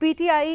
PTI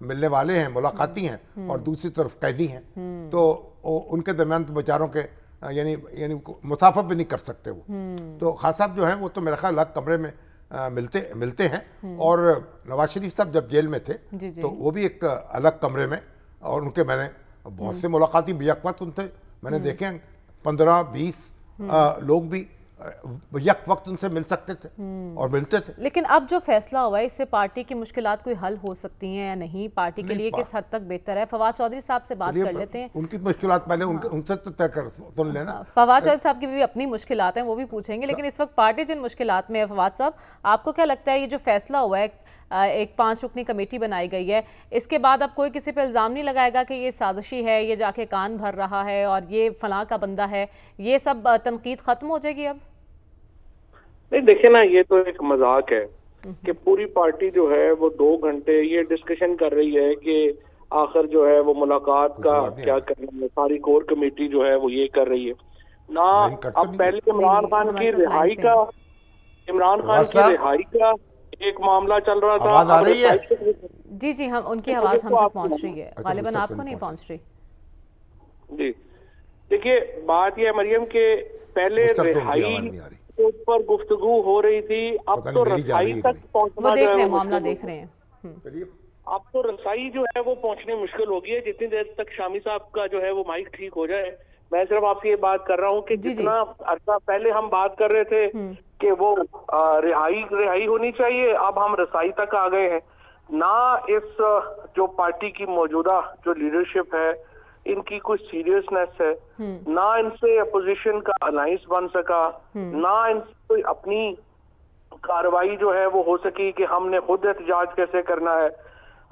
ملنے والے ہیں, ملاقاتی ہیں, اور دوسری طرف قیدی ہیں, تو ان کے درمیان تو بیچاروں کے یعنی مسافہ بھی نہیں کر سکتے وہ. تو خان صاحب جو ہیں وہ تو میرا خیال الگ کمرے میں ملتے ہیں, اور نواز شریف صاحب جب جیل میں تھے تو وہ بھی ایک الگ کمرے میں, اور ان کے میں نے بہت سے ملاقاتی یک وقت ان سے میں نے دیکھے 15-20 لوگ بھی یک وقت ان سے مل سکتے تھے اور ملتے تھے. لیکن اب جو فیصلہ ہوا ہے اس سے پارٹی کی مشکلات کوئی حل ہو سکتی ہیں یا نہیں, پارٹی کے لیے کس حد تک بہتر ہے؟ فواد چودھری صاحب سے بات کر لیتے ہیں. ان کی مشکلات پہلے ان سے تو طے کر سن لینا. فواد چودھری صاحب کی بھی اپنی مشکلات ہیں, وہ بھی پوچھیں گے, لیکن اس وقت پارٹی جن مشکلات میں ہے, فواد صاحب آپ کو کیا لگتا ہے یہ جو فیصلہ ہوا ہے, ایک 5 رکنی کمیٹی بنائی گئی ہے, اس کے بعد اب کوئی کسی پہ الزام نہیں لگائے گا کہ یہ سازشی ہے, یہ جا کے کان بھر رہا ہے اور یہ فلاں کا بندہ ہے, یہ سب تنقید ختم ہو جائے گی اب؟ نہیں دیکھیں نا, یہ تو ایک مذاق ہے کہ پوری پارٹی جو ہے وہ 2 گھنٹے یہ ڈسکشن کر رہی ہے کہ آخر جو ہے وہ ملاقات کا کیا کرنا ہے, ساری کور کمیٹی جو ہے وہ یہ کر رہی ہے نا. اب پہلے عمران خان کی رہائی کا ایک معاملہ چل رہا تھا. آواز آ رہی ہے؟ جی ہم ان کی آواز ہم تک پہنچ رہی ہے, غالباً آپ کو نہیں پہنچ رہی. جی دیکھیے بات یہ ہے مریم کہ پہلے رہائی کے اوپر گفتگو ہو رہی تھی, اب تو رسائی تک پہنچنا جو ہے معاملہ دیکھ رہے ہیں. اب تو رسائی جو ہے وہ پہنچنے مشکل ہوگی ہے جتنی دیر تک شامی صاحب کا جو ہے وہ مائک ٹھیک ہو جائے. میں صرف آپ سے یہ بات کر رہا ہوں کہ جتنا عرصہ پہلے ہم بات کر رہے تھے کہ وہ رہائی ہونی چاہیے, اب ہم رسائی تک آ گئے ہیں. نہ اس جو پارٹی کی موجودہ جو لیڈرشپ ہے ان کی کوئی سیریسنس ہے, نہ ان سے اپوزیشن کا الائنس بن سکا, نہ ان سے کوئی اپنی کارروائی جو ہے وہ ہو سکی کہ ہم نے خود احتجاج کیسے کرنا ہے.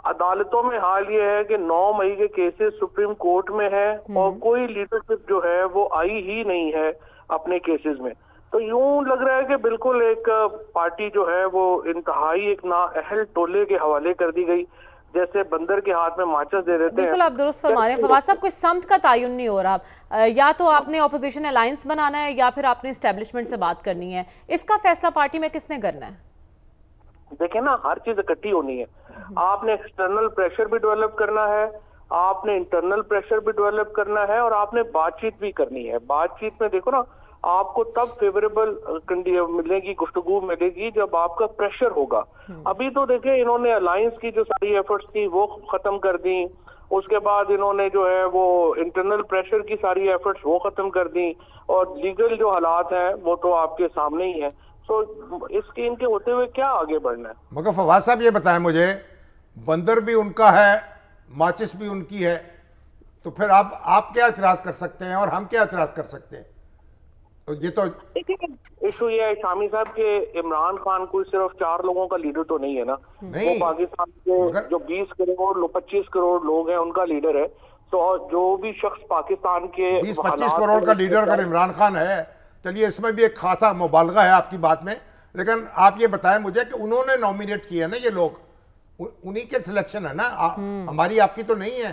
عدالتوں میں حال یہ ہے کہ 9 مئی کے کیسز سپریم کورٹ میں ہیں اور کوئی لیڈرشپ جو ہے وہ آئی ہی نہیں ہے اپنے کیسز میں. تو یوں لگ رہا ہے کہ بالکل ایک پارٹی جو ہے وہ انتہائی ایک نااہل ٹولے کے حوالے کر دی گئی, جیسے بندر کے ہاتھ میں ماچس دے دیتے ہیں. بالکل آپ درست فرما رہے ہیں فواد صاحب, کوئی سمت کا تعین نہیں ہو رہا. یا تو آپ نے اپوزیشن الائنس بنانا ہے یا پھر آپ نے اسٹیبلشمنٹ سے بات کرنی ہے. اس کا فیصلہ پارٹی میں کس نے کرنا ہے؟ دیکھیں نا, ہر چیز اکٹھی ہونی ہے. آپ نے ایکسٹرنل پریشر بھی ڈیولپ کرنا ہے, آپ نے انٹرنل پریشر بھی ڈیولپ کرنا ہے, اور آپ نے بات چیت بھی کرنی ہے. بات چیت میں دیکھو نا, آپ کو تب فیوریبل ملے گی, گفتگو ملے گی جب آپ کا پریشر ہوگا. ابھی تو دیکھیں انہوں نے الائنس کی جو ساری ایفرٹس تھی وہ ختم کر دی, اس کے بعد انہوں نے جو ہے وہ انٹرنل پریشر کی ساری ایفرٹس وہ ختم کر دی, اور لیگل جو حالات ہیں وہ تو آپ کے سامنے ہی ہیں. تو اس کے ان کے ہوتے ہوئے کیا آگے بڑھنا ہے؟ مگر فواد صاحب یہ بتائیں مجھے, بندر بھی ان کا ہے, ماچس بھی ان کی ہے, تو پھر آپ کیا اعتراض کر سکتے ہیں اور ہم کیا اعتراض کر سکتے ہیں؟ یہ تو ایشو یہ ہے شامی صاحب کہ عمران خان کوئی صرف 4 لوگوں کا لیڈر تو نہیں ہے نا, وہ پاکستان کے جو 20 کروڑ 25 کروڑ لوگ ہیں ان کا لیڈر ہے. تو جو بھی شخص پاکستان کے 20-25 کروڑ کا لیڈر اگر عمران خان ہے, چلیے اس میں بھی ایک خاصا مبالغہ ہے آپ کی بات میں, لیکن آپ یہ بتائیں مجھے کہ انہوں نے نومینیٹ کیا نا, یہ لوگ انہی کے سلیکشن ہے نا, ہماری آپ کی تو نہیں ہے.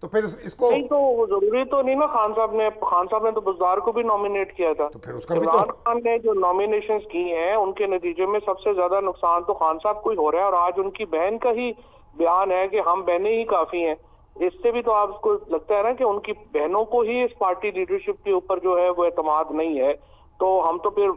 تو پھر اس کو نہیں تو ضروری تو نہیں نا, خان صاحب نے تو بزدار کو بھی نومینیٹ کیا تھا. عمران خان نے جو نومینیشنز کی ہیں ان کے نتیجے میں سب سے زیادہ نقصان تو خان صاحب کو ہی ہو رہا ہے, اور آج ان کی بہن کا ہی بیان ہے کہ ہم بہنیں ہی کافی ہیں. اس سے بھی تو آپ کو لگتا ہے نا کہ ان کی بہنوں کو ہی اس پارٹی لیڈرشپ کے اوپر جو ہے وہ اعتماد نہیں ہے, تو ہم تو پھر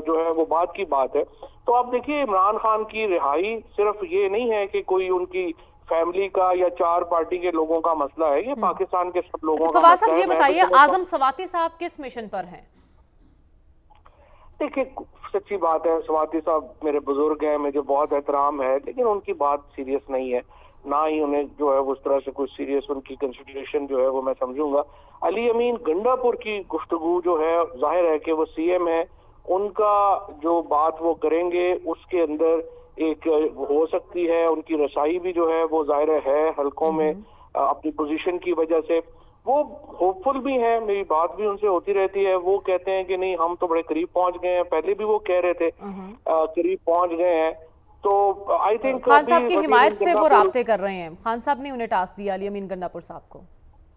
جو ہے وہ بات کی بات ہے. تو آپ دیکھیے عمران خان کی رہائی صرف یہ نہیں ہے کہ کوئی ان کی فیملی کا یا 4 پارٹی کے لوگوں کا مسئلہ ہے, یہ پاکستان کے سب لوگوں کا مسئلہ ہے. فواد صاحب یہ بتائیے, اعظم سواتی صاحب کس مشن پر ہیں؟ دیکھیں سچی بات ہے, سواتی صاحب میرے بزرگ ہیں, مجھے بہت احترام ہے, لیکن ان کی بات سیریس نہیں ہے, نہ ہی انہیں جو ہے اس طرح سے کوئی سیریس ان کی کنسیڈریشن جو ہے وہ میں سمجھوں گا. علی امین گنڈا پور کی گفتگو جو ہے ظاہر ہے کہ وہ سی ایم ہے, ان کا جو بات وہ کریں گے اس کے اندر ایک ہو سکتی ہے ان کی رسائی بھی جو ہے وہ ظاہر ہے حلقوں میں اپنی پوزیشن کی وجہ سے. وہ ہوپ فل بھی ہیں, میری بات بھی ان سے ہوتی رہتی ہے, وہ کہتے ہیں کہ نہیں ہم تو بڑے قریب پہنچ گئے ہیں, پہلے بھی وہ کہہ رہے تھے قریب پہنچ گئے ہیں. تو آئی تھنک خان صاحب کی حمایت سے وہ رابطے کر رہے ہیں. خان صاحب نے انہیں ٹاسک دیا علی امین گنڈا پور صاحب کو.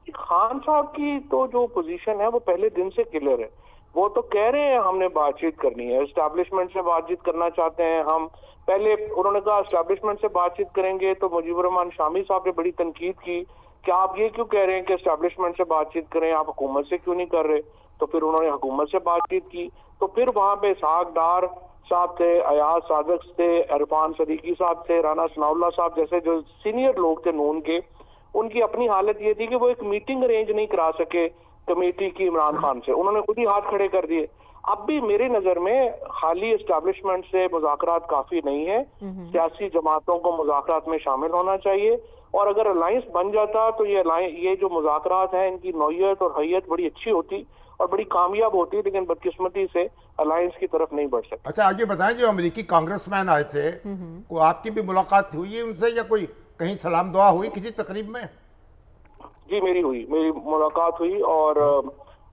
خان صاحب کی تو جو پوزیشن ہے وہ پہلے دن سے کلیئر ہے وہ تو کہہ رہے ہیں ہم نے بات چیت کرنی ہے, اسٹیبلشمنٹ سے بات چیت کرنا چاہتے ہیں ہم. پہلے انہوں نے کہا اسٹیبلشمنٹ سے بات چیت کریں گے, تو مجیب الرحمان شامی صاحب نے بڑی تنقید کی کہ آپ یہ کیوں کہہ رہے ہیں کہ اسٹیبلشمنٹ سے بات چیت کریں, آپ حکومت سے کیوں نہیں کر رہے. تو پھر انہوں نے حکومت سے بات چیت کی, تو پھر وہاں پہ اسحاق ڈار صاحب تھے, ایاز صادق تھے, عرفان صدیقی صاحب تھے, رانا ثناء اللہ صاحب جیسے جو سینئر لوگ تھے نون کے. ان کی اپنی حالت یہ تھی کہ وہ ایک میٹنگ ارینج نہیں کرا سکے کمیٹی کی عمران خان سے, انہوں نے خود ہی ہاتھ کھڑے کر دیے. اب بھی میرے نظر میں خالی اسٹیبلشمنٹ سے مذاکرات کافی نہیں ہے, سیاسی جماعتوں کو مذاکرات میں شامل ہونا چاہیے, اور اگر الائنس بن جاتا تو یہ جو مذاکرات ہیں ان کی نوعیت اور حیت بڑی اچھی ہوتی اور بڑی کامیاب ہوتی, لیکن بدقسمتی سے الائنس کی طرف نہیں بڑھ سکتی. اچھا آگے بتائیں, جو امریکی کانگریس مین آئے تھے, کو آپ کی بھی ملاقات ہوئی ہے ان سے, یا کوئی کہیں سلام دعا ہوئی کسی تقریب میں؟ جی میری ملاقات ہوئی, اور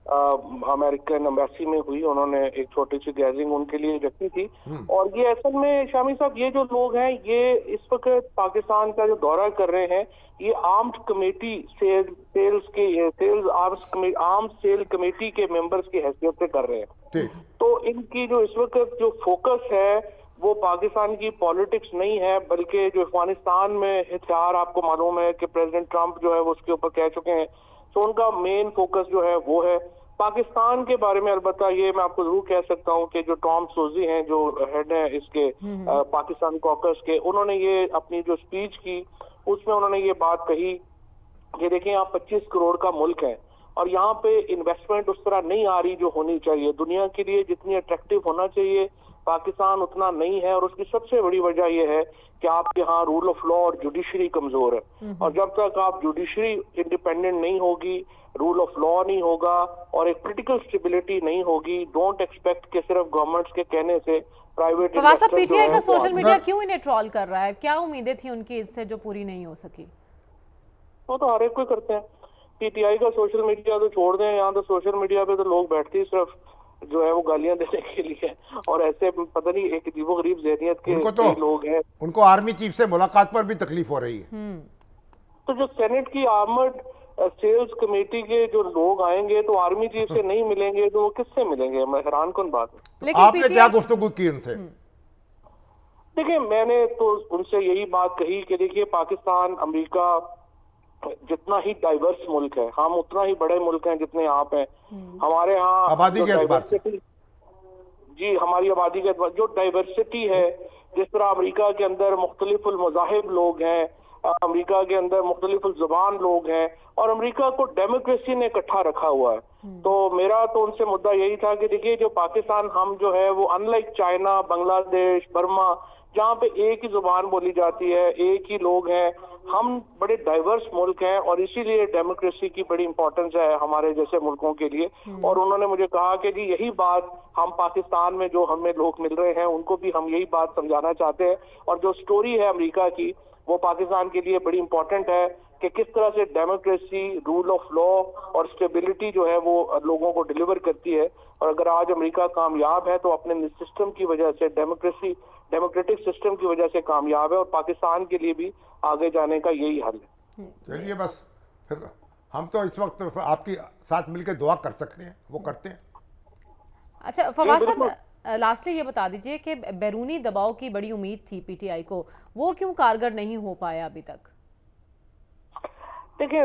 امریکن ایمبیسی میں ہوئی. انہوں نے ایک چھوٹی سی گیدرنگ ان کے لیے رکھی تھی. اور یہ اصل میں شامی صاحب یہ جو لوگ ہیں یہ اس وقت پاکستان کا جو دورہ کر رہے ہیں, یہ armed committee arms sale committee کے ممبرز کی حیثیت سے کر رہے ہیں. تو ان کی جو اس وقت جو فوکس ہے وہ پاکستان کی پالیٹکس نہیں ہے, بلکہ جو افغانستان میں ہتھیار آپ کو معلوم ہے کہ پریزیڈنٹ ٹرمپ جو ہے وہ اس کے اوپر کہہ چکے ہیں, تو ان کا مین فوکس جو ہے وہ ہے پاکستان کے بارے میں. البتہ یہ میں آپ کو ضرور کہہ سکتا ہوں کہ جو ٹام سوزی ہیں, جو ہیڈ ہیں اس کے پاکستان کوکس کے, انہوں نے یہ اپنی جو سپیچ کی اس میں انہوں نے یہ بات کہی کہ دیکھیں آپ 25 کروڑ کا ملک ہے اور یہاں پہ انویسٹمنٹ اس طرح نہیں آ رہی جو ہونی چاہیے. دنیا کے لیے جتنی اٹریکٹیو ہونا چاہیے پاکستان اتنا نہیں ہے, اور اس کی سب سے بڑی وجہ یہ ہے کہ آپ کے ہاں رول آف لا اور جوڈیشری کمزور ہے, اور جب تک آپ جوڈیشری انڈیپینڈنٹ نہیں ہوگی, رول آف لا نہیں ہوگا اور ایک پولیٹیکل اسٹیبلٹی نہیں ہوگی, ڈونٹ ایکسپیکٹ کہ صرف گورنمنٹس کے کہنے سے پرائیویٹ. فواز صاحب, پی ٹی آئی کا سوشل میڈیا کیوں انہیں ٹرول کر رہا ہے؟ کیا امیدیں تھیں ان کی اس سے جو پوری نہیں ہو سکی؟ وہ تو ہر ایک کوئی کرتے ہیں. پی ٹی آئی کا سوشل میڈیا تو چھوڑ دیں, یہاں تو سوشل میڈیا پہ تو لوگ بیٹھتے ہی صرف جو ہے وہ گالیاں دینے کے لیے, اور ایسے پتہ نہیں ایک عجیب و غریب ذہنیت کے لوگ ہیں. ان کو آرمی چیف سے ملاقات پر بھی تکلیف ہو رہی ہے. تو جو سینٹ کی آرمڈ سیلز کمیٹی کے جو لوگ آئیں گے تو آرمی چیف سے نہیں ملیں گے تو وہ کس سے ملیں گے؟ میں حیران کن بات ہے. آپ نے کیا گفتگو کی ان سے؟ دیکھیں میں نے تو ان سے یہی بات کہی کہ دیکھیے پاکستان امریکہ جتنا ہی ڈائیورس ملک ہے, ہم اتنا ہی بڑے ملک ہیں جتنے آپ ہیں. ہمارے ہاں آبادی کے اعتبار سے, جی ہماری آبادی کے اعتبار جو ڈائیورسٹی ہے, جس طرح امریکہ کے اندر مختلف المذاہب لوگ ہیں, امریکہ کے اندر مختلف الزبان لوگ ہیں, اور امریکہ کو ڈیموکریسی نے اکٹھا رکھا ہوا ہے. تو میرا تو ان سے مدعا یہی تھا کہ دیکھیے جو پاکستان ہم جو ہے وہ ان لائک چائنا, بنگلہ دیش, برما, جہاں پہ ایک ہی زبان بولی جاتی ہے, ایک ہی لوگ ہیں, ہم بڑے ڈائیورس ملک ہیں, اور اسی لیے ڈیموکریسی کی بڑی امپورٹنس ہے ہمارے جیسے ملکوں کے لیے. اور انہوں نے مجھے کہا کہ جی یہی بات ہم پاکستان میں جو ہمیں لوگ مل رہے ہیں ان کو بھی ہم یہی بات سمجھانا چاہتے ہیں, اور جو سٹوری ہے امریکہ کی وہ پاکستان کے لیے بڑی امپورٹنٹ ہے کہ کس طرح سے ڈیموکریسی, رول آف لا اور اسٹیبلٹی جو ہے وہ لوگوں کو ڈیلیور کرتی ہے. اور اگر آج امریکہ کامیاب ہے تو اپنے سسٹم کی وجہ سے, ڈیموکریٹک سسٹم کی وجہ سے کامیاب ہے, اور پاکستان کے لیے بھی آگے جانے کا یہی حل ہے. چلیے بس پھر ہم تو اس وقت آپ کے ساتھ مل کے دعا کر سکتے ہیں, وہ کرتے ہیں. اچھا فواز صاحب, لاسٹلی یہ بتا دیجئے کہ بیرونی دباؤ کی بڑی امید تھی پی ٹی آئی کو, وہ کیوں کارگر نہیں ہو پایا ابھی تک؟ دیکھیں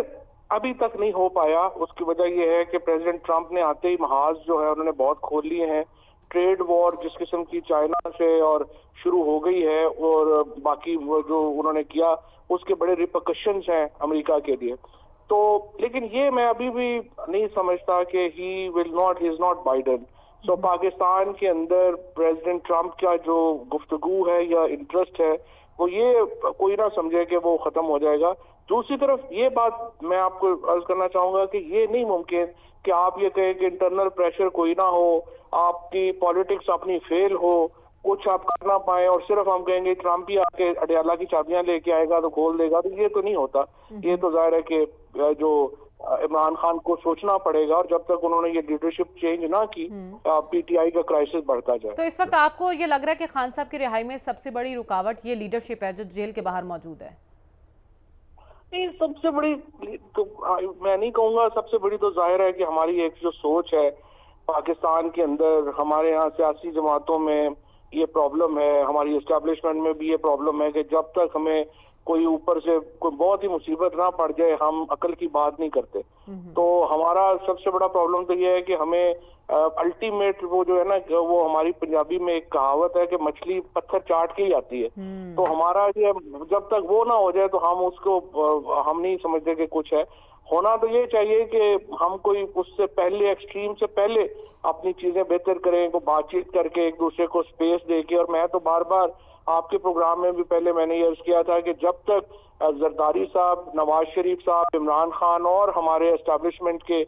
ابھی تک نہیں ہو پایا, اس کی وجہ یہ ہے کہ پریزیڈنٹ ٹرمپ نے آتے ہی محاذ جو ہے انہوں نے بہت کھول لیے ہیں. ٹریڈ وار جس قسم کی چائنا سے اور شروع ہو گئی ہے, اور باقی وہ جو انہوں نے کیا اس کے بڑے ریپرکشنز ہیں امریکہ کے لیے. تو لیکن یہ میں ابھی بھی نہیں سمجھتا کہ ہی از ناٹ بائیڈن. سو پاکستان کے اندر پریزیڈنٹ ٹرمپ کا جو گفتگو ہے یا انٹرسٹ ہے وہ یہ کوئی نہ سمجھے کہ وہ ختم ہو جائے گا. دوسری طرف یہ بات میں آپ کو عرض کرنا چاہوں گا کہ یہ نہیں ممکن کہ آپ یہ کہیں کہ انٹرنل پریشر کوئی نہ ہو, آپ کی پالیٹکس اپنی فیل ہو, کچھ آپ کر نہ پائیں, اور صرف ہم کہیں گے ٹرمپ ہی آ کے اڈیالہ کی چابیاں لے کے آئے گا تو کھول دے گا. تو یہ تو نہیں ہوتا. یہ تو ظاہر ہے کہ جو عمران خان کو سوچنا پڑے گا, اور جب تک انہوں نے یہ لیڈرشپ چینج نہ کی پی ٹی آئی کا کرائسس بڑھتا جائے. تو اس وقت آپ کو یہ لگ رہا ہے کہ خان صاحب کی رہائی میں سب سے بڑی رکاوٹ یہ لیڈرشپ ہے جو جیل کے باہر موجود ہے؟ نہیں, سب سے بڑی تو میں نہیں کہوں گا, سب سے بڑی تو ظاہر ہے کہ ہماری ایک جو سوچ ہے پاکستان کے اندر ہمارے ہاں سیاسی جماعتوں میں یہ پرابلم ہے, ہماری اسٹیبلشمنٹ میں بھی یہ پرابلم ہے کہ جب تک ہمیں کوئی اوپر سے کوئی بہت ہی مصیبت نہ پڑ جائے ہم عقل کی بات نہیں کرتے. تو ہمارا سب سے بڑا پرابلم تو یہ ہے کہ ہمیں الٹیمیٹ وہ جو ہے نا, وہ ہماری پنجابی میں ایک کہاوت ہے کہ مچھلی پتھر چاٹ کے ہی آتی ہے. تو ہمارا یہ جب تک وہ نہ ہو جائے تو ہم اس کو ہم نہیں سمجھتے کہ کچھ ہے. ہونا تو یہ چاہیے کہ ہم کوئی اس سے پہلے ایکسٹریم سے پہلے اپنی چیزیں بہتر کریں, کو بات چیت کر کے ایک دوسرے کو اسپیس دے کے. اور میں تو بار بار آپ کے پروگرام میں بھی پہلے میں نے یہ عرض کیا تھا کہ جب تک زرداری صاحب, نواز شریف صاحب, عمران خان اور ہمارے اسٹیبلشمنٹ کے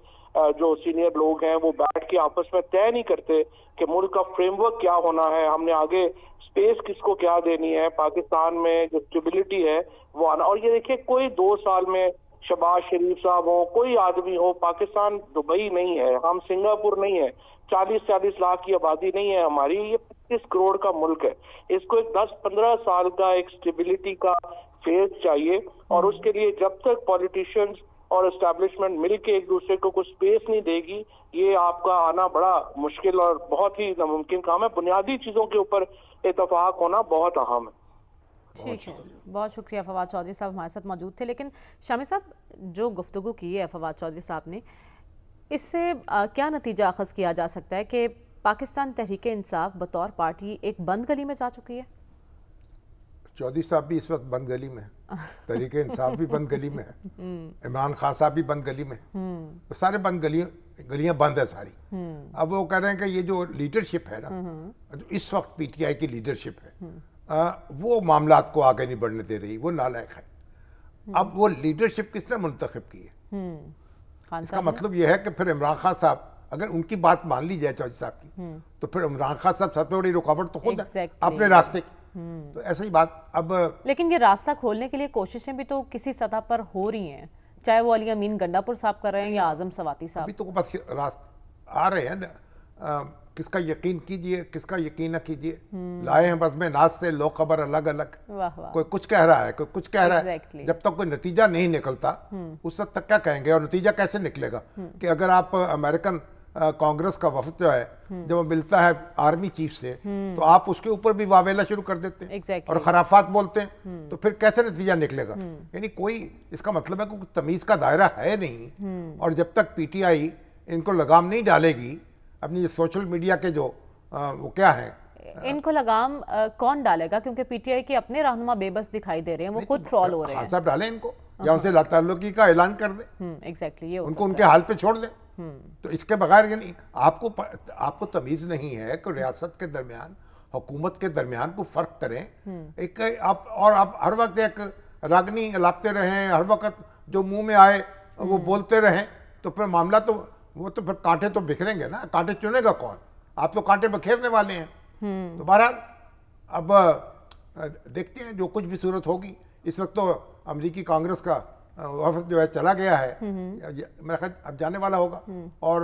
جو سینئر لوگ ہیں وہ بیٹھ کے آپس میں طے نہیں کرتے کہ ملک کا فریم ورک کیا ہونا ہے, ہم نے آگے اسپیس کس کو کیا دینی ہے, پاکستان میں جو اسٹیبلٹی ہے وہ آنا. اور یہ دیکھیے کوئی 2 سال میں شہباز شریف صاحب ہو, کوئی آدمی ہو, پاکستان دبئی نہیں ہے, ہم سنگاپور نہیں ہے, 40-40 لاکھ کی آبادی نہیں ہے ہماری, یہ 25 کروڑ کا ملک ہے. اس کو ایک 10-15 سال کا ایک اسٹیبلٹی کا فیز چاہیے. اور اس کے لیے جب تک پولیٹیشینز اور اسٹیبلشمنٹ مل کے ایک دوسرے کو کچھ اسپیس نہیں دے گی, یہ آپ کا آنا بڑا مشکل اور بہت ہی ناممکن کام ہے. بنیادی چیزوں کے اوپر اتفاق ہونا بہت اہم ہے. ٹھیک ہے, بہت شکریہ. فواد چودھری صاحب ہمارے ساتھ موجود تھے. لیکن شامی صاحب, جو گفتگو کی ہے فواد چودھری صاحب نے, اس سے کیا نتیجہ اخذ کیا جا سکتا ہے کہ پاکستان تحریک انصاف بطور پارٹی ایک بند گلی میں جا چکی ہے؟ چودھری صاحب بھی اس وقت بند گلی میں ہے, تحریک انصاف بھی بند گلی میں ہے, عمران خان صاحب بھی بند گلی میں, سارے بند گلیاں بند ہیں ساری. اب وہ کہہ رہے ہیں کہ یہ جو لیڈرشپ ہے نا, جو اس وقت پی ٹی آئی کی لیڈرشپ ہے, وہ معاملات کو آگے نہیں بڑھنے دے رہی, وہ نالائق ہے. اب وہ لیڈرشپ کس نے منتخب کی ہے؟ اس کا مطلب یہ ہے کہ پھر عمران خان صاحب, اگر ان کی بات مان لی جائے چودھری صاحب کی, تو پھر عمران خان صاحب سب سے بڑی رکاوٹ تو خود ہے اپنے راستے کی. تو ایسا ہی بات. اب لیکن یہ راستہ کھولنے کے لیے کوششیں بھی تو کسی سطح پر ہو رہی ہیں, چاہے وہ علی امین گنڈا پور صاحب کر رہے ہیں یا اعظم سواتی صاحب. ابھی تو بس راست آ رہے ہیں, کس کا یقین کیجئے, کس کا یقین نہ کیجئے. لائے ہیں بزم ناز سے لوگ خبر الگ الگ, کوئی کچھ کہہ رہا ہے, کوئی کچھ کہہ رہا ہے. جب تک کوئی نتیجہ نہیں نکلتا اس وقت تک کیا کہیں گے؟ اور نتیجہ کیسے نکلے گا کہ اگر آپ امریکن کانگریس کا وفد جو ہے جب وہ ملتا ہے آرمی چیف سے, تو آپ اس کے اوپر بھی واویلا شروع کر دیتے ہیں اور خرافات بولتے ہیں, تو پھر کیسے نتیجہ نکلے گا؟ یعنی کوئی, اس کا مطلب ہے کہ تمیز کا دائرہ ہے نہیں. اور جب تک پی ٹی آئی ان کو لگام نہیں ڈالے گی اپنی سوشل میڈیا کے جو وہ کیا ہیں, ان کو لگام کون ڈالے گا؟ کیونکہ پی ٹی آئی کے اپنے رہنما بے بس دکھائی دے رہے ہیں, وہ خود ٹرول ہو رہے ہیں. خان صاحب ڈالیں ان کو, یا ان سے لا تعلقی کا اعلان کر دیں, ایگزیکٹلی, ان کو ان کے حال پہ چھوڑ دیں. تو اس کے بغیر یعنی آپ کو تمیز نہیں ہے کہ ریاست کے درمیان, حکومت کے درمیان کو فرق کریں. ایک آپ ہر وقت ایک راگنی لاپتے رہیں, ہر وقت جو منہ میں آئے وہ بولتے رہیں, تو پھر معاملہ تو وہ تو پھر کانٹے تو بکھریں گے نا. کانٹے چنے گا کون؟ آپ تو کانٹے بکھیرنے والے ہیں. تو بہرحال اب دیکھتے ہیں جو کچھ بھی صورت ہوگی. اس وقت تو امریکی کانگریس کا وفد جو ہے چلا گیا ہے, میرا خیال اب جانے والا ہوگا, اور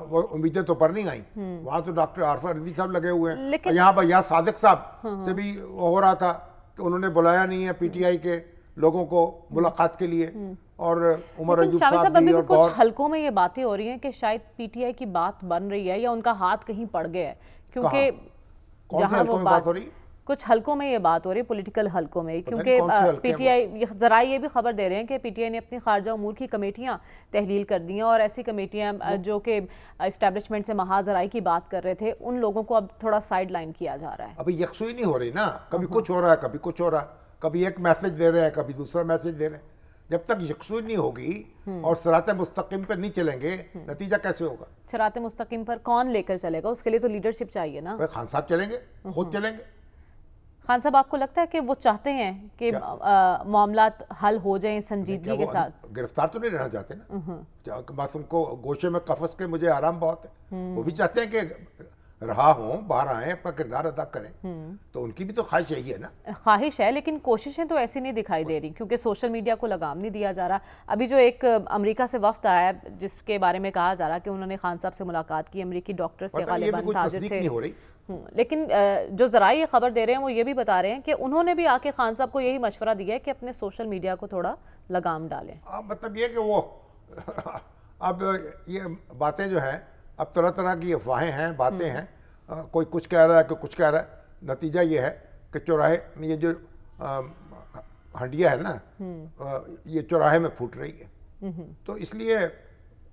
وہ امیدیں تو پر نہیں آئیں. وہاں تو ڈاکٹر عارف الوی صاحب لگے ہوئے ہیں, یہاں بھیا صادق صاحب سے بھی ہو رہا تھا کہ انہوں نے بلایا نہیں ہے پی ٹی آئی کے لوگوں کو ملاقات کے لیے. اور عمر ایوب صاحب بھی, اور کچھ حلقوں میں یہ باتیں ہو رہی ہیں کہ شاید پی ٹی آئی کی بات بن رہی ہے یا ان کا ہاتھ کہیں پڑ گیا ہے, کیونکہ جہاں وہ بات ہو رہی, کچھ حلقوں میں یہ بات ہو رہی ہے, پولیٹیکل حلقوں میں, کیونکہ پی ٹی آئی ذرائع یہ بھی خبر دے رہے ہیں کہ پی ٹی آئی نے اپنی خارجہ امور کی کمیٹیاں تحلیل کر دی ہیں, اور ایسی کمیٹیاں جو کہ اسٹیبلشمنٹ سے محاذ رائے کی بات کر رہے تھے, ان لوگوں کو اب تھوڑا سائیڈ لائن کیا جا رہا ہے. ابھی یکسوئی نہیں ہو رہی نا, کبھی کچھ ہو رہا ہے, کبھی کچھ ہو رہا ہے, کبھی ایک میسج دے رہے ہیں, کبھی دوسرا میسج دے رہے ہیں. جب تک یکسوئی نہیں ہوگی اور صراط مستقیم پر نہیں چلیں گے, نتیجہ کیسے ہوگا؟ صراط مستقیم پر کون لے کر چلے گا؟ اس کے لیے تو لیڈرشپ چاہیے نا. خان صاحب چلیں گے, خود چلیں گے. خان صاحب, آپ کو لگتا ہے کہ وہ چاہتے ہیں کہ معاملات حل ہو جائیں سنجیدگی کے ساتھ؟ گرفتار تو نہیں رہنا چاہتے نا, بس ان کو گوشے میں قفس کے مجھے آرام بہت ہے. وہ بھی چاہتے ہیں کہ رہا ہوں, باہر آئیں, اپنا کردار ادا کریں. تو ان کی بھی تو خواہش یہی ہے نا. خواہش ہے, لیکن کوششیں تو ایسی نہیں دکھائی دے رہی, کیونکہ سوشل میڈیا کو لگام نہیں دیا جا رہا. ابھی جو ایک امریکہ سے وفد آیا جس کے بارے میں کہا جا رہا کہ انہوں نے خان صاحب سے ملاقات کی, امریکی ڈاکٹر سے, غالباً تاجر تھے, لیکن جو ذرائع یہ خبر دے رہے ہیں وہ یہ بھی بتا رہے ہیں کہ انہوں نے بھی آ کے خان صاحب کو یہی مشورہ دیا ہے کہ اپنے سوشل میڈیا کو تھوڑا لگام ڈالیں. مطلب یہ کہ وہ اب یہ باتیں جو ہیں اب طرح طرح کی افواہیں ہیں، باتیں ہیں، کوئی کچھ کہہ رہا ہے، کوئی کچھ کہہ رہا ہے. نتیجہ یہ ہے کہ چوراہے میں یہ جو ہنڈیا ہے نا، یہ چوراہے میں پھوٹ رہی ہے. تو اس لیے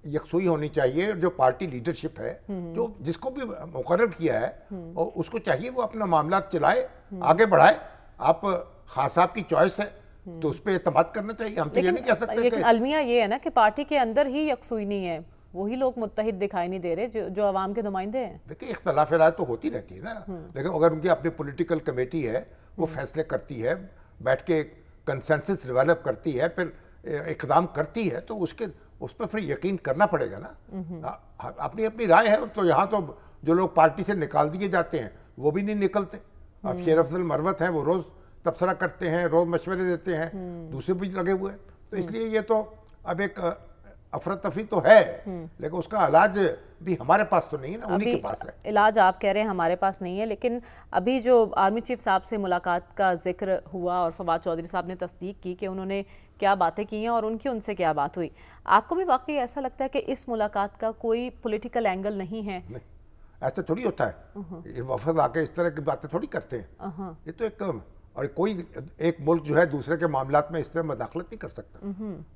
یکسوئی ہونی چاہیے. جو پارٹی لیڈرشپ ہے، جو جس کو بھی مقرر کیا ہے، اور اس کو چاہیے وہ اپنا معاملات چلائے، آگے بڑھائے. آپ خان صاحب کی چوائس ہے تو اس پہ اعتماد کرنا چاہیے. ہم تو یہ نہیں کہہ سکتے. لیکن المیہ یہ ہے نا کہ پارٹی کے اندر ہی یکسوئی نہیں ہے، وہی لوگ متحد دکھائی نہیں دے رہے جو عوام کے نمائندے ہیں. دیکھیں اختلاف رائے تو ہوتی رہتی ہے نا، لیکن اگر ان کی اپنی پولیٹیکل کمیٹی ہے، وہ فیصلے کرتی ہے، بیٹھ کے کنسنسس ڈیولپ کرتی ہے، پھر اقدام کرتی ہے، تو اس پہ پھر یقین کرنا پڑے گا نا. اپنی اپنی رائے ہے. تو یہاں تو جو لوگ پارٹی سے نکال دیے جاتے ہیں وہ بھی نہیں نکلتے. اب شیر افضل مروت ہیں، وہ روز تبصرہ کرتے ہیں، روز مشورے دیتے ہیں، دوسرے بھی لگے ہوئے ہیں. تو اس لیے یہ تو اب ایک افراتفری تو ہے، لیکن اس کا علاج بھی ہمارے پاس تو نہیں ہے نا، انہی کے پاس ہے. علاج آپ کہہ رہے ہیں ہمارے پاس نہیں ہے، لیکن ابھی جو آرمی چیف صاحب سے ملاقات کا ذکر ہوا اور فواد چودھری صاحب نے تصدیق کی کہ انہوں نے کیا باتیں کی ہیں اور ان سے کیا بات ہوئی، آپ کو بھی واقعی ایسا لگتا ہے کہ اس ملاقات کا کوئی پولیٹیکل اینگل نہیں ہے؟ نہیں، ایسا تھوڑی ہوتا ہے. یہ وفد آ کے اس طرح کی باتیں تھوڑی کرتے ہیں. یہ تو ایک اور کوئی ایک ملک جو ہے دوسرے کے معاملات میں اس طرح مداخلت نہیں کر سکتا.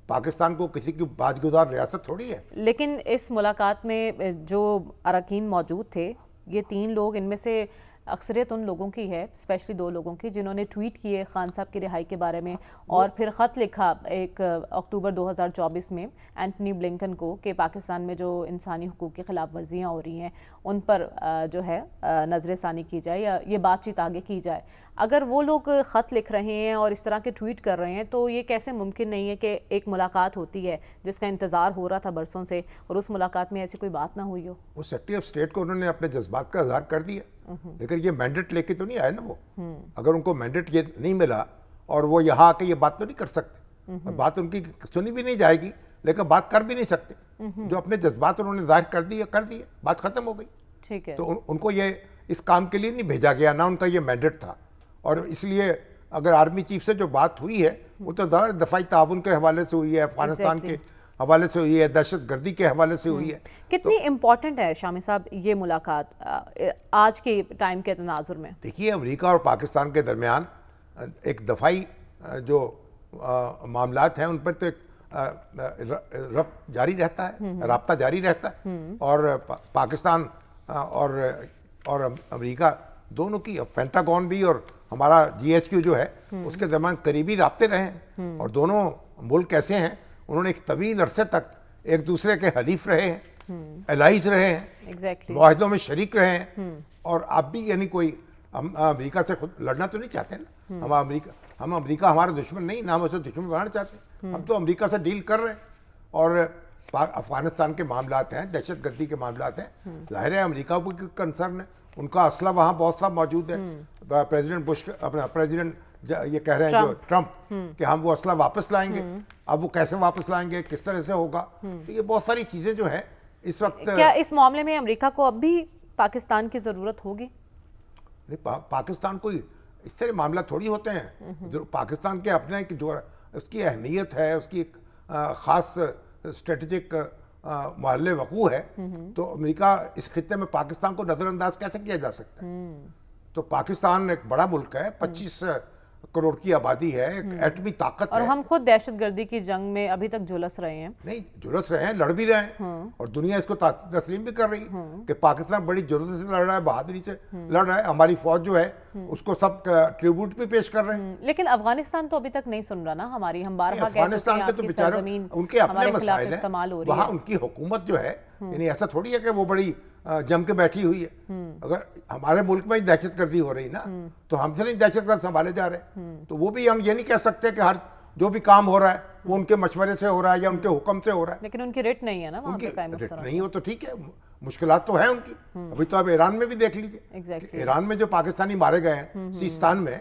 پاکستان کو کسی کی باجگزار ریاست تھوڑی ہے. لیکن اس ملاقات میں جو اراکین موجود تھے، یہ 3 لوگ، ان میں سے اکثریت ان لوگوں کی ہے، اسپیشلی 2 لوگوں کی جنہوں نے ٹویٹ کیے خان صاحب کی رہائی کے بارے میں، اور پھر خط لکھا 1 اکتوبر 2024 میں اینٹنی بلنکن کو کہ پاکستان میں جو انسانی حقوق کی خلاف ورزیاں ہو رہی ہیں ان پر جو ہے نظر ثانی کی جائے یا یہ بات چیت آگے کی جائے. اگر وہ لوگ خط لکھ رہے ہیں اور اس طرح کے ٹویٹ کر رہے ہیں تو یہ کیسے ممکن نہیں ہے کہ ایک ملاقات ہوتی ہے جس کا انتظار ہو رہا تھا برسوں سے اور اس ملاقات میں ایسی کوئی بات نہ ہوئی ہو؟ وہ سیکرٹری آف اسٹیٹ کو انہوں نے اپنے جذبات کا اظہار کر دیا، لیکن یہ مینڈیٹ لے کے تو نہیں آئے نا. وہ اگر ان کو مینڈیٹ یہ نہیں ملا اور وہ یہاں آ کے یہ بات تو نہیں کر سکتے، بات ان کی سنی بھی نہیں جائے گی، لیکن بات کر بھی نہیں سکتے. جو اپنے جذبات انہوں نے ظاہر کر دیے، بات ختم ہو گئی. ٹھیک ہے. تو ان کو یہ اس کام کے لیے نہیں بھیجا گیا، نہ ان کا یہ مینڈیٹ تھا. اور اس لیے اگر آرمی چیف سے جو بات ہوئی ہے وہ تو دفاعی تعاون کے حوالے سے ہوئی ہے، افغانستان کے حوالے سے ہوئی ہے، دہشت گردی کے حوالے سے ہوئی ہے. کتنی امپورٹنٹ ہے شامی صاحب یہ ملاقات آج کے ٹائم کے تناظر میں؟ دیکھیے امریکہ اور پاکستان کے درمیان ایک دفاعی جو معاملات ہیں ان پر تو ایک ربط جاری رہتا ہے، رابطہ جاری رہتا ہے. اور پاکستان اور امریکہ دونوں کی، پینٹاگون بھی اور ہمارا GHQ جو ہے اس کے درمیان قریبی رابطے رہے ہیں. اور دونوں ملک ایسے ہیں انہوں نے ایک طویل عرصے تک ایک دوسرے کے حلیف رہے ہیں، الائز رہے ہیں، معاہدوں میں شریک رہے ہیں. اور آپ بھی یعنی کوئی ہم امریکہ سے خود لڑنا تو نہیں چاہتے نا. ہم امریکہ ہمارا دشمن نہیں، نہ ہم اسے دشمن بنانا چاہتے. ہم تو امریکہ سے ڈیل کر رہے ہیں. اور افغانستان کے معاملات ہیں، دہشت گردی کے معاملات ہیں، ظاہر ہے امریکہ کو کنسرن ہے. ان کا اسلحہ وہاں بہت سا موجود ہے. پریزیڈنٹ بش اپنا پریزیڈنٹ یہ کہہ رہے ہیں جو ٹرمپ کہ ہم وہ اسلحہ واپس لائیں گے. اب وہ کیسے واپس لائیں گے، کس طرح سے ہوگا، یہ بہت ساری چیزیں جو ہیں اس وقت. کیا اس معاملے میں امریکہ کو اب بھی پاکستان کی ضرورت ہوگی؟ پاکستان کوئی اس طرح معاملہ تھوڑی ہوتے ہیں. پاکستان کے اپنے جو اس کی اہمیت ہے، اس کی ایک خاص اسٹریٹجک محل وقوع ہے، تو امریکہ اس خطے میں پاکستان کو نظر انداز کیسے کیا جا سکتا ہے؟ تو پاکستان ایک بڑا ملک ہے، 25 کروڑ کی آبادی ہے، ایک ایٹمی طاقت ہے. اور ہم خود دہشت گردی کی جنگ میں ابھی تک جھلس رہے ہیں. نہیں جھلس رہے ہیں، لڑ بھی رہے ہیں. اور دنیا اس کو تسلیم بھی کر رہی ہے کہ پاکستان بڑی جرأت سے لڑ رہا ہے، بہادری سے لڑ رہا ہے. ہماری فوج جو ہے اس کو سب ٹریبیوٹ بھی پیش کر رہے ہیں. لیکن افغانستان تو ابھی تک نہیں سن رہا نا ہماری. ہم بارہا افغانستان کے تو بیچارے ان کے اپنے مسائل ہیں، وہاں ان کی حکومت جو ہے، یعنی ایسا تھوڑی ہے کہ وہ بڑی جم کے بیٹھی ہوئی ہے. اگر ہمارے ملک میں ہی دہشت گردی ہو رہی نا تو ہم سے نہیں دہشت گرد سنبھالے جا رہے. تو وہ بھی ہم یہ نہیں کہہ سکتے کہ ہر جو بھی کام ہو رہا ہے وہ ان کے مشورے سے ہو رہا ہے یا ان کے حکم سے ہو رہا ہے. لیکن ان کی ریٹ نہیں ہے نا وہاں پہ. ریٹ نہیں ہو تو ٹھیک ہے، مشکلات تو ہیں ان کی. ابھی تو اب ایران میں بھی دیکھ لیجئے، ایران میں جو پاکستانی مارے گئے ہیں سیستان میں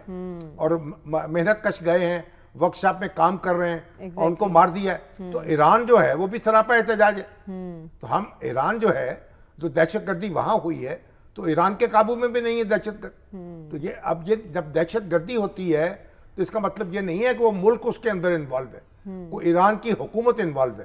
اور محنت کش گئے ہیں، ورک شاپ میں کام کر رہے ہیں اور ان کو مار دیا ہے. تو ایران جو ہے وہ بھی سراپا احتجاج ہے. تو ہم ایران جو ہے جو دہشت گردی وہاں ہوئی ہے تو ایران کے قابو میں بھی نہیں ہے دہشت گرد. تو یہ جب دہشت گردی ہوتی ہے تو اس کا مطلب یہ نہیں ہے کہ وہ ملک اس کے اندر انوالو ہے، وہ ایران کی حکومت انوالو ہے.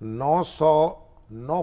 909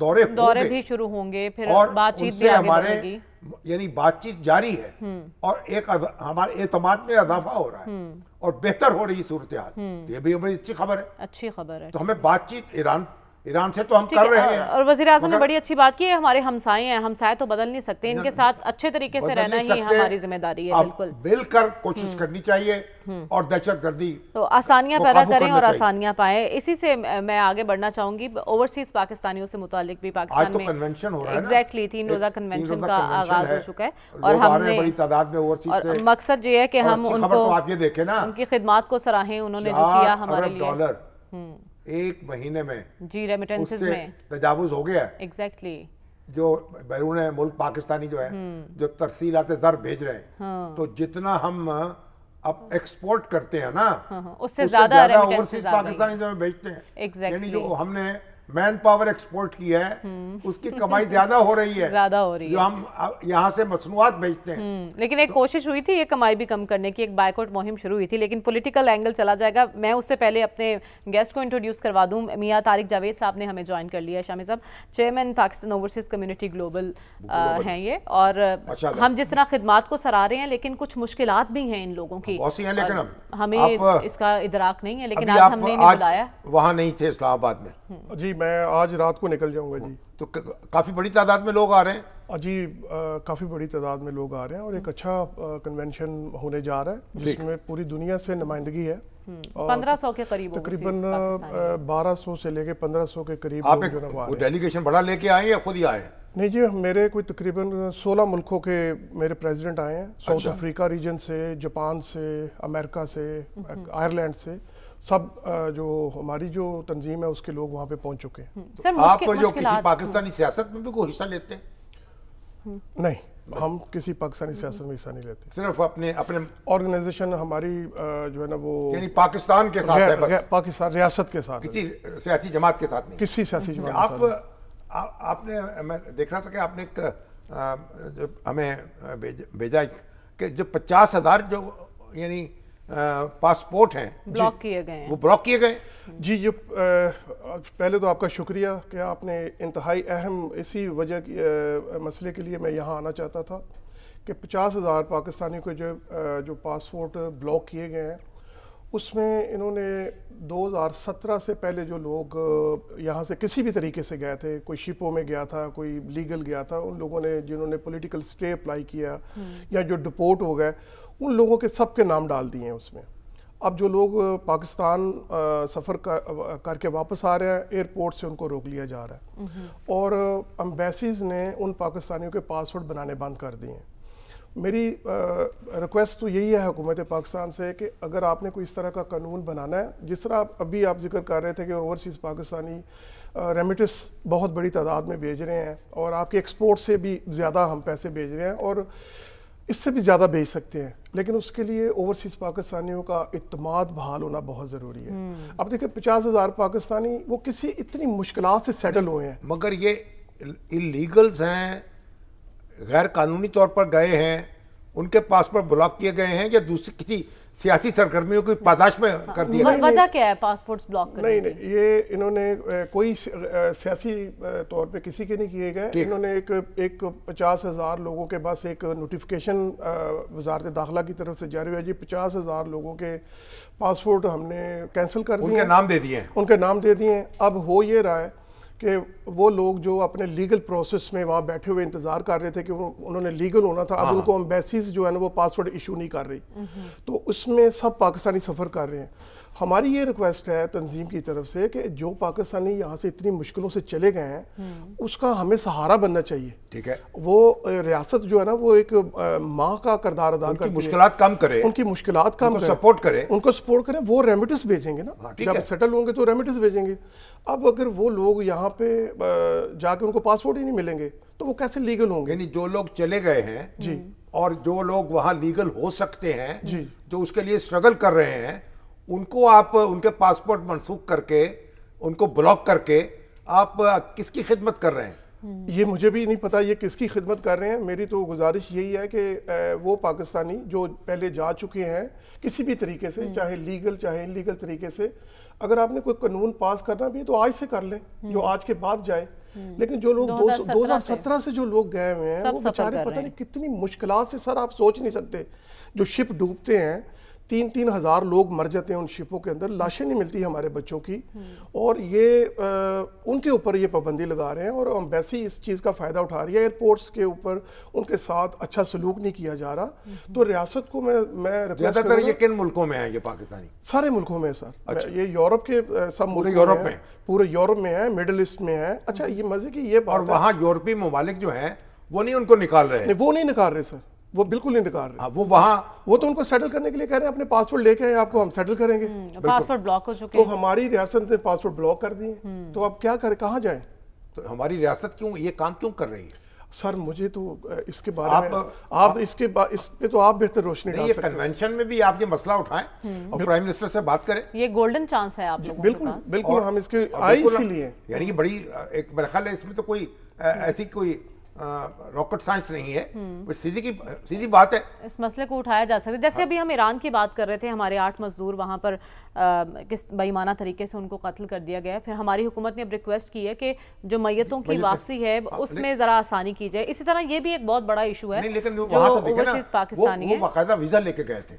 دورے بھی شروع ہوں گے، پھر اور بات چیت بھی آگے بڑھے گی، یعنی بات چیت جاری ہے اور ایک ہمارے اعتماد میں اضافہ ہو رہا ہے اور بہتر ہو رہی صورتحال، یہ بھی بڑی اچھی خبر ہے. اچھی خبر ہے. تو ہمیں بات چیت ایران سے تو ہم کر رہے ہیں، اور وزیر اعظم نے بڑی اچھی بات کی ہے، ہمارے ہمسائے ہیں، ہمسائے تو بدل نہیں سکتے، ان کے ساتھ اچھے طریقے سے رہنا ہی ہماری ذمہ داری ہے. بالکل مل کر کوشش کرنی چاہیے اور دہشت گردی تو آسانیاں پیدا کریں اور آسانیاں پائیں. اسی سے میں آگے بڑھنا چاہوں گی، اوورسیز پاکستانیوں سے متعلق بھی پاکستان میں کنونشن ہو رہا ہے، ایگزیکٹلی 3 روزہ کنونشن کا آغاز ہو چکا ہے اور ہم نے بڑی تعداد میں اوورسیز سے، مقصد یہ ہے کہ ہم ان کو آپ یہ دیکھیں نا ان کی خدمات کو سراہیں، انہوں نے جو کیا ہمارے لیے. $4 ایک مہینے میں جی ریمیٹنسز میں تجاوز ہو گیا ہے. ایگزیکٹلی جو بیرون ملک پاکستانی جو ہے جو ترسیلات زر بھیج رہے ہیں، تو جتنا ہم اب ایکسپورٹ کرتے ہیں نا اس سے زیادہ اوورسیز پاکستانی جو بھیجتے ہیں، یعنی جو ہم نے مین پاور ایکسپورٹ کی ہے اس کی کمائی زیادہ ہو رہی ہے جو ہم یہاں سے مصنوعات بیچتے ہیں. لیکن ایک کوشش ہوئی تھی یہ کمائی بھی کم کرنے کی، ایک بائیکاٹ مہم شروع ہوئی تھی، لیکن پولیٹیکل اینگل چلا جائے گا. میں اس سے پہلے اپنے گیسٹ کو انٹروڈیوس کروا دوں. میاں طارق جاوید صاحب نے ہمیں جوائن کر لیا ہے. شامی صاحب chairman Pakistan overseas community global ہیں یہ، اور ہم جس طرح خدمات کو سراہ رہے ہیں لیکن کچھ مشکلات بھی ہیں ان لوگوں کی، ہمیں اس کا ادراک نہیں ہے، لیکن آج ہم نے انہیں بلایا. وہاں نہیں تھے اسلام آباد میں؟ جی میں آج رات کو نکل جاؤں گا. جی تو کافی بڑی تعداد میں لوگ آ رہے ہیں؟ جی کافی بڑی تعداد میں لوگ آ رہے ہیں اور ایک اچھا کنونشن ہونے جا رہا ہے جس میں پوری دنیا سے نمائندگی ہے. 1500 کے قریب، تقریباً 1200 سے لے کے 1500 کے قریب. آپ ڈیلیگیشن بڑا لے کے آئے یا خود ہی آئے؟ نہیں جی، میرے کوئی تقریباً 16 ملکوں کے میرے پریزیڈنٹ آئے ہیں، ساؤتھ افریقہ ریجن سے، جاپان سے، امریکہ سے، آئرلینڈ سے، سب جو ہماری جو تنظیم ہے اس کے لوگ وہاں پہ پہنچ چکے ہیں. آپ جو کسی پاکستانی سیاست میں بھی کوئی حصہ لیتے ہیں؟ نہیں، ہم کسی پاکستانی سیاست میں حصہ نہیں لیتے، صرف اپنے آرگنائزیشن ہماری جو ہے نا وہ یعنی پاکستان کے ساتھ ہے بس، پاکستان ریاست کے ساتھ، کسی سیاسی جماعت کے ساتھ نہیں. کسی سیاسی جماعت کے ساتھ. آپ نے، میں دیکھ رہا تھا کہ آپ نے ایک ہمیں بھیجا کہ جو 50,000 جو یعنی پاسپورٹ ہیں بلاک کیے گئے ہیں، وہ بلاک کیے گئے. جی یہ پہلے تو آپ کا شکریہ کہ آپ نے انتہائی اہم اسی وجہ کی مسئلے کے لیے میں یہاں آنا چاہتا تھا کہ 50,000 پاکستانیوں کے جو پاسپورٹ بلاک کیے گئے ہیں، اس میں انہوں نے 2017 سے پہلے جو لوگ یہاں سے کسی بھی طریقے سے گئے تھے، کوئی شپوں میں گیا تھا، کوئی لیگل گیا تھا، ان لوگوں نے جنہوں نے پولیٹیکل سٹے اپلائی کیا یا جو ڈپورٹ ہو گئے، ان لوگوں کے سب کے نام ڈال دیے ہیں اس میں. اب جو لوگ پاکستان سفر کر کے واپس آ رہے ہیں، ایئرپورٹ سے ان کو روک لیا جا رہا ہے اور امبیسیز نے ان پاکستانیوں کے پاسپورٹ بنانے بند کر دیے ہیں. میری ریکویسٹ تو یہی ہے حکومت پاکستان سے کہ اگر آپ نے کوئی اس طرح کا قانون بنانا ہے، جس طرح ابھی آپ ذکر کر رہے تھے کہ اوورسیز پاکستانی ریمیٹس بہت بڑی تعداد میں بھیج رہے ہیں اور آپ کے ایکسپورٹ سے بھی زیادہ ہم پیسے بھیج رہے ہیں اور اس سے بھی زیادہ بھیج سکتے ہیں، لیکن اس کے لیے اوورسیز پاکستانیوں کا اعتماد بحال ہونا بہت ضروری ہے. اب دیکھیں 50,000 پاکستانی وہ کسی اتنی مشکلات سے سیٹل ہوئے ہیں، مگر یہ اللیگلز ہیں، غیر قانونی طور پر گئے ہیں، ان کے پاسپورٹ بلاک کیے گئے ہیں یا دوسری کسی سیاسی سرگرمیوں کی پاداش میں کر دیا گیا؟ وجہ کیا ہے پاسپورٹس بلاک کرنے کی؟ نہیں، یہ انہوں نے کوئی سیاسی طور پہ کسی کے نہیں کیے گئے. انہوں نے ایک 50,000 لوگوں کے پاس ایک نوٹیفیکیشن وزارت داخلہ کی طرف سے جاری ہوا، جی 50,000 لوگوں کے پاسپورٹ ہم نے کینسل کر دیے، ان کے نام دے دیے ہیں، ان کے نام دے دیے ہیں. اب ہو یہ رہا ہے کہ وہ لوگ جو اپنے لیگل پروسیس میں وہاں بیٹھے ہوئے انتظار کر رہے تھے کہ انہوں نے لیگل ہونا تھا، اب ان کو امبیسیز جو ہے نا وہ پاسپورٹ ایشو نہیں کر رہی، تو اس میں سب پاکستانی سفر کر رہے ہیں. ہماری یہ ریکویسٹ ہے تنظیم کی طرف سے کہ جو پاکستانی یہاں سے اتنی مشکلوں سے چلے گئے ہیں اس کا ہمیں سہارا بننا چاہیے. ٹھیک ہے، وہ ریاست جو ہے نا وہ ایک ماں کا کردار ادا کرتی ہے، مشکلات کم کرے، ان کی مشکلات کم کرے، سپورٹ کرے، ان کو سپورٹ کریں. وہ ریمیٹس بھیجیں گے نا، جب سیٹل ہوں گے تو ریمیٹس بھیجیں گے. اب اگر وہ لوگ یہاں پہ جا کے ان کو پاسپورٹ ہی نہیں ملیں گے تو وہ کیسے لیگل ہوں گے؟ یعنی جو لوگ چلے گئے ہیں جی اور جو لوگ وہاں لیگل ہو سکتے ہیں، جو اس کے لیے اسٹرگل کر رہے ہیں، ان کو آپ ان کے پاسپورٹ منسوخ کر کے ان کو بلاک کر کے آپ کس کی خدمت کر رہے ہیں؟ یہ مجھے بھی نہیں پتا یہ کس کی خدمت کر رہے ہیں. میری تو گزارش یہی ہے کہ وہ پاکستانی جو پہلے جا چکے ہیں کسی بھی طریقے سے, چاہے لیگل چاہے ان لیگل طریقے سے, اگر آپ نے کوئی قانون پاس کرنا بھی تو آج سے کر لیں, جو آج کے بعد جائے. لیکن جو لوگ 2017 سے جو لوگ گئے ہوئے ہیں وہ بیچارے پتہ نہیں کتنی مشکلات سے, سر آپ سوچ نہیں سکتے. جو شپ ڈوبتے ہیں 3-3 ہزار لوگ مر جاتے ہیں ان شپوں کے اندر, لاشیں نہیں ملتی ہمارے بچوں کی, اور یہ ان کے اوپر یہ پابندی لگا رہے ہیں, اور ایمبیسی اس چیز کا فائدہ اٹھا رہی ہے. ایئرپورٹس کے اوپر ان کے ساتھ اچھا سلوک نہیں کیا جا رہا. تو ریاست کو میں زیادہ تر یہ کن ملکوں میں ہیں یہ پاکستانی؟ سارے ملکوں میں سر, یہ یورپ کے سب ملک میں, پورے یورپ میں ہیں, مڈل ایسٹ میں ہیں. اچھا یہ مزے کی یہ بات, اور وہاں یورپی ممالک جو ہیں وہ نہیں ان کو نکال رہے ہیں؟ وہ نہیں نکال رہے سر, وہ بالکل نہیں نکال رہے. وہ وہاں وہ تو ان کو سیٹل کرنے کے لیے کہہ رہے ہیں اپنے پاسپورٹ لے کے آئے, آپ کو ہم سیٹل کریں گے. پاسپورٹ بلاک ہو چکے, تو ہماری ریاست نے پاسپورٹ بلاک کر دیے, تو اب کیا کریں, کہاں جائیں؟ تو ہماری ریاست کیوں یہ کام کیوں کر رہی ہے؟ سر مجھے تو اس کے بارے میں آپ اس پہ تو آپ بہتر روشنی ڈال سکتے ہیں. کنونشن میں بھی آپ یہ مسئلہ اٹھائیں اور پرائم منسٹر سے بات کریں. یہ گولڈن چانس ہے آپ لوگوں کے پاس. بالکل ہم اس کے آئے اسی لیے, یعنی یہ بڑی ایک میرا خیال ہے اس میں تو کوئی ایسی کوئی راکٹ سائنس نہیں ہے, سیدھی بات ہے. اس مسئلے کو اٹھایا جا سکتا ہے. جیسے ابھی ہم ایران کی بات کر رہے تھے, ہمارے 8 مزدور وہاں پر کس بےایمانہ طریقے سے ان کو قتل کر دیا گیا ہے. پھر ہماری حکومت نے اب ریکویسٹ کی ہے کہ جو میتوں کی واپسی ہے اس میں ذرا آسانی کی جائے. اسی طرح یہ بھی ایک بہت بڑا ایشو ہے, لیکن جو اوورسیز پاکستانی ہیں وہ باقاعدہ ویزا لے کے گئے تھے,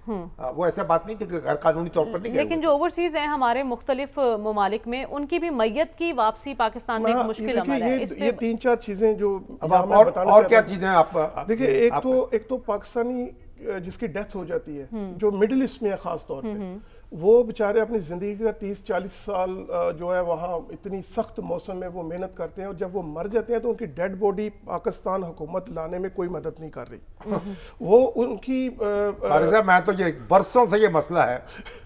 وہ ایسا بات نہیں کہ غیر قانونی طور پر نہیں گئے. لیکن جو اوورسیز ہیں ہمارے مختلف ممالک میں, ان کی بھی میت کی واپسی پاکستان میں ایک مشکل عمل ہے. یہ 3-4 چیزیں جو اور کیا چیزیں آپ دیکھیں, ایک تو پاکستانی جس کی ڈیتھ ہو جاتی ہے جو مڈل ایسٹ میں ہے خاص طور پہ, وہ بیچارے اپنی زندگی کا 30-40 سال جو ہے وہاں اتنی سخت موسم میں وہ محنت کرتے ہیں, اور جب وہ مر جاتے ہیں تو ان کی ڈیڈ باڈی پاکستان حکومت لانے میں کوئی مدد نہیں کر رہی. وہ ان کی میں تو یہ برسوں سے یہ مسئلہ ہے,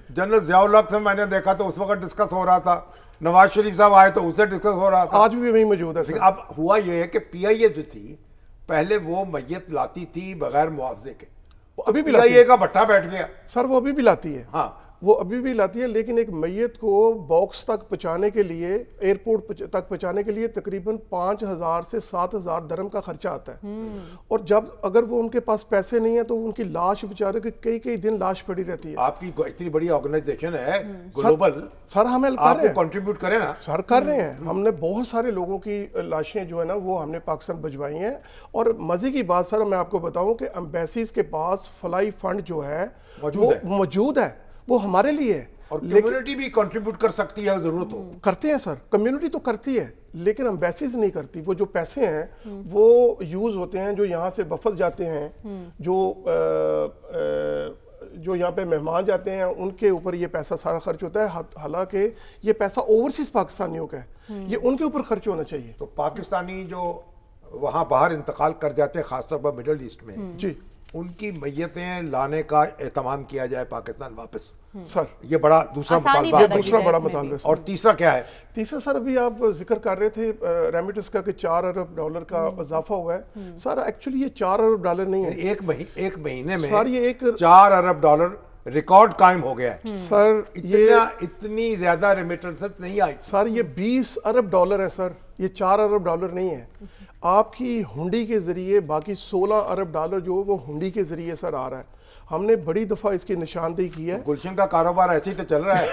جنرل ضیاء الحق سے میں نے دیکھا تو اس وقت ڈسکس ہو رہا تھا, نواز شریف صاحب آئے تو اس سے ڈسکس ہو رہا تھا, آج بھی وہی موجود ہے. اب ہوا یہ ہے کہ پی آئی اے جو تھی پہلے وہ میت لاتی تھی بغیر معاوضے کے, ابھی بھی پی آئی اے کا بٹھا بیٹھ گیا. سر وہ ابھی بھی لاتی ہے, ہاں وہ ابھی بھی لاتی ہے, لیکن ایک میت کو باکس تک پہنچانے کے لیے, ایئرپورٹ تک پہنچانے کے لیے تقریباً 5,000 سے 7,000 درہم کا خرچہ آتا ہے. اور جب اگر وہ ان کے پاس پیسے نہیں ہیں تو ان کی لاش بیچارے کی کئی دن لاش پڑی رہتی ہے. آپ کی اتنی بڑی آرگنائزیشن ہے گلوبل, سر ہم ہیلپ کر رہے ہیں, کنٹریبیوٹ کریں نا سر, کر رہے ہیں. ہم نے بہت سارے لوگوں کی لاشیں جو ہے نا وہ ہم نے پاکستان بھجوائی ہیں. اور مزے کی بات سر میں آپ کو بتاؤں کہ ایمبیسیز کے پاس فلائی فنڈ جو ہے موجود ہے, وہ ہمارے لیے ہے. اور کمیونٹی بھی کنٹریبیوٹ کر سکتی ہے ضرورت ہو. کرتے ہیں سر, کمیونٹی تو کرتی ہے, لیکن ایمبیسیز نہیں کرتی. وہ جو پیسے ہیں وہ یوز ہوتے ہیں, جو یہاں سے وفد جاتے ہیں, جو یہاں پہ مہمان جاتے ہیں, ان کے اوپر یہ پیسہ سارا خرچ ہوتا ہے. حالانکہ یہ پیسہ اوورسیز پاکستانیوں کا ہے, یہ ان کے اوپر خرچ ہونا چاہیے. تو پاکستانی جو وہاں باہر انتقال کر جاتے ہیں خاص طور پر مڈل ایسٹ میں, جی, ان کی میتیں لانے کا اہتمام کیا جائے پاکستان واپس. سر یہ بڑا دوسرا مطالبہ, دوسرا بڑا مطالبہ. اور تیسرا کیا ہے؟ تیسرا سر ابھی آپ ذکر کر رہے تھے ریمیٹنس کا کہ $4 ارب کا اضافہ ہوا ہے. سر ایکچولی یہ $4 ارب نہیں ہے, ایک مہینے میں سر یہ ایک $4 ارب ریکارڈ قائم ہو گیا ہے. سر اتنی زیادہ ریمیٹنس نہیں آئی. سر یہ $20 ارب ہے سر, یہ $4 ارب نہیں ہے. آپ کی ہنڈی کے ذریعے باقی $16 ارب جو وہ ہنڈی کے ذریعے سر آ رہا ہے. ہم نے بڑی دفعہ اس کی نشاندہی کی ہے. گلشن کا کاروبار ایسے ہی تو چل رہا ہے.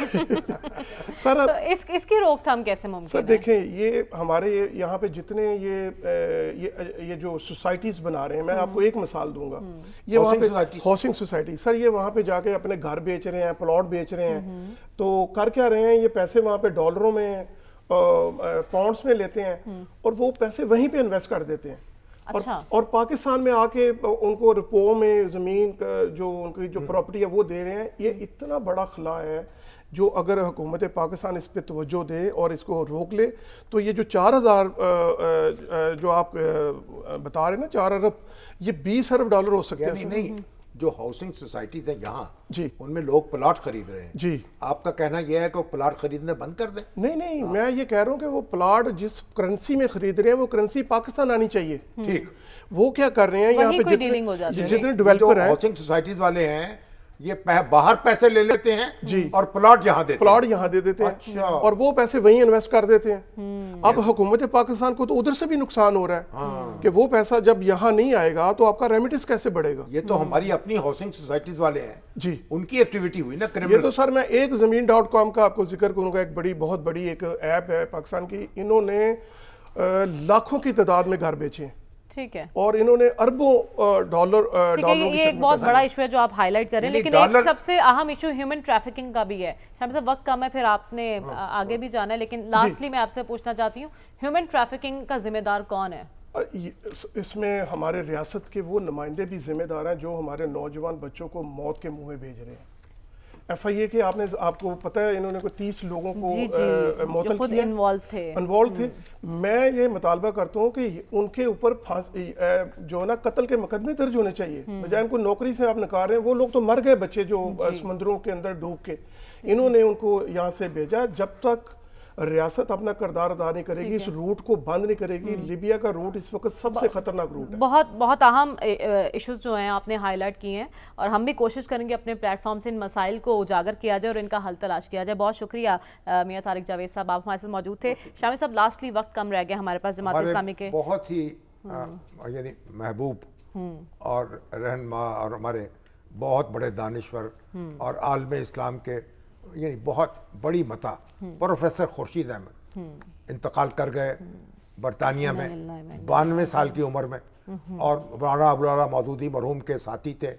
سر اس کی روک تھام کیسے ممکن ہے؟ سر دیکھیں, یہ ہمارے یہاں پہ جتنے یہ جو سوسائٹیز بنا رہے ہیں, میں آپ کو ایک مثال دوں گا. یہ وہاں پہ ہاؤسنگ سوسائٹی, سر یہ وہاں پہ جا کے اپنے گھر بیچ رہے ہیں, پلاٹ بیچ رہے ہیں. تو کر کیا رہے ہیں, یہ پیسے وہاں پہ ڈالروں میں, پاؤنڈز میں لیتے ہیں, اور وہ پیسے وہیں پہ انویسٹ کر دیتے ہیں. اور پاکستان میں آ کے ان کو رپو میں زمین جو ان کی جو پراپرٹی ہے وہ دے رہے ہیں. یہ اتنا بڑا خلا ہے, جو اگر حکومت پاکستان اس پہ توجہ دے اور اس کو روک لے تو یہ جو 4,000 جو آپ بتا رہے ہیں نا 4 ارب, یہ $20 ارب ہو سکتے ہیں. نہیں, جو ہاؤسنگ سوسائٹیز ہیں یہاں, جی, ان میں لوگ پلاٹ خرید رہے ہیں. جی, آپ کا کہنا یہ ہے کہ وہ پلاٹ خریدنے بند کر دیں؟ نہیں, میں یہ کہہ رہا ہوں کہ وہ پلاٹ جس کرنسی میں خرید رہے ہیں وہ کرنسی پاکستان آنی چاہیے. ٹھیک, وہ کیا کر رہے ہیں یہاں پہ جتنے ڈیولپر ہیں, ہاؤسنگ سوسائٹیز والے ہیں, یہ باہر پیسے لے لیتے ہیں, جی, اور پلاٹ یہاں دے دیتے ہیں, اور وہ پیسے وہیں انویسٹ کر دیتے ہیں. اب حکومت پاکستان کو تو ادھر سے بھی نقصان ہو رہا ہے کہ وہ پیسہ جب یہاں نہیں آئے گا تو آپ کا ریمیٹنس کیسے بڑھے گا؟ یہ تو ہماری اپنی ہاؤسنگ سوسائٹیز والے ہیں جی، ان کی ایکٹیویٹی ہوئی نا یہ کرمنل. تو سر میں ایک زمین.com کا آپ کو ذکر کروں گا، ایک بہت بڑی ایک ایپ ہے پاکستان کی، انہوں نے لاکھوں کی تعداد میں گھر بیچے ہیں، ٹھیک ہے، اور انہوں نے اربوں ڈالر یہ ایک بہت بڑا ایشو ہے جو آپ ہائی لائٹ کر رہے ہیں، لیکن ایک سب سے اہم ایشو ہیومن ٹریفکنگ کا بھی ہے. شامی صاحب وقت کم ہے، پھر آپ نے آگے بھی جانا ہے، لیکن لاسٹلی میں آپ سے پوچھنا چاہتی ہوں ہیومن ٹریفکنگ کا ذمہ دار کون ہے؟ اس میں ہمارے ریاست کے وہ نمائندے بھی ذمہ دار ہیں جو ہمارے نوجوان بچوں کو موت کے منہ میں بھیج رہے ہیں. ایف آئی اے کے آپ کو پتہ ہے انہوں نے کوئی 30 لوگوں کو معطل کیا، انوالو تھے. میں یہ مطالبہ کرتا ہوں کہ ان کے اوپر جو ہے نا قتل کے مقدمے درج ہونے چاہیے، بجائے ان کو نوکری سے آپ نکال رہے ہیں. وہ لوگ تو مر گئے بچے جو سمندروں کے اندر ڈوب کے، انہوں نے ان کو یہاں سے بھیجا. جب تک ریاست اپنا کردار ادا نہیں کرے گی، اس روٹ کو بند نہیں کرے گی، لیبیا کا روٹ اس وقت سب سے خطرناک روٹ ہے. بہت اہم ایشوز جو ہیں آپ نے ہائی لائٹ کی ہیں، اور ہم بھی کوشش کریں گے اپنے پلیٹ فارم سے ان مسائل کو اجاگر کیا جائے اور ان کا حل تلاش کیا جائے. بہت شکریہ میاں طارق جاوید صاحب، آپ ہمارے ساتھ موجود تھے. شامی صاحب لاسٹلی وقت کم رہ گیا ہمارے پاس، جماعت اسلامی کے بہت ہی یعنی محبوب اور رہنما اور ہمارے بہت بڑے دانشور اور عالم اسلام کے یعنی بہت بڑی متا پروفیسر خورشید احمد انتقال کر گئے برطانیہ میں 92 سال کی عمر میں، اور مولانا ابوالعلا مودودی مرحوم کے ساتھی تھے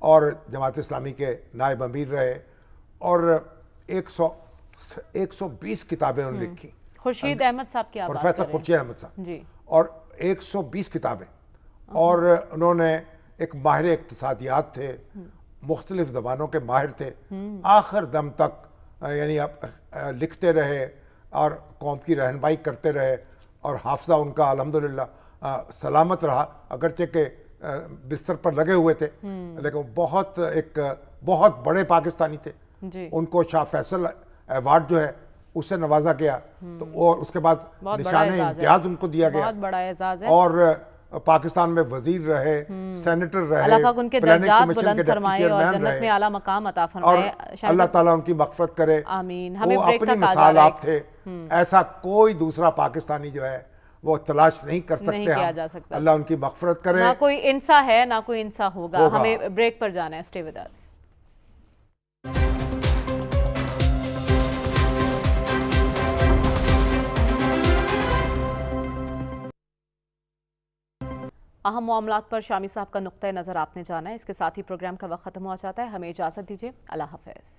اور جماعت اسلامی کے نائب امیر رہے، اور 120 کتابیں انہوں نے لکھی. خورشید احمد صاحب کی پروفیسر خورشید احمد صاحب جی، اور 120 کتابیں، اور انہوں نے ایک ماہر اقتصادیات تھے، مختلف زبانوں کے ماہر تھے، آخر دم تک یعنی لکھتے رہے اور قوم کی رہنمائی کرتے رہے، اور حافظہ ان کا الحمدللہ سلامت رہا، اگرچہ کہ بستر پر لگے ہوئے تھے، لیکن بہت بڑے پاکستانی تھے. ان کو شاہ فیصل ایوارڈ جو ہے اس سے نوازا گیا، تو اور اس کے بعد نشان امتیاز ان کو دیا گیا، بہت بڑا اعزاز ہے، اور پاکستان میں وزیر رہے، سینیٹر رہے، اللہ پاک ان کے درجات بلند فرمائے اور چیئرمین جنت رہے، میں اعلیٰ مقام عطا اور فرمائے. اللہ تعالیٰ ان کی مغفرت کرے. آمین. ہمیں وہ بریک اپنی تک آ مثال جا آپ تھے، ایسا کوئی دوسرا پاکستانی جو ہے وہ تلاش نہیں کر سکتے ہم. اللہ ان کی مغفرت کرے. نہ کوئی انسا ہے نہ کوئی انسا ہوگا. ہمیں بریک پر جانا ہے. Stay with us. اہم معاملات پر شامی صاحب کا نقطہ نظر آپ نے جانا ہے. اس کے ساتھ ہی پروگرام کا وقت ختم ہوا چاہتا ہے. ہمیں اجازت دیجیے. اللہ حافظ.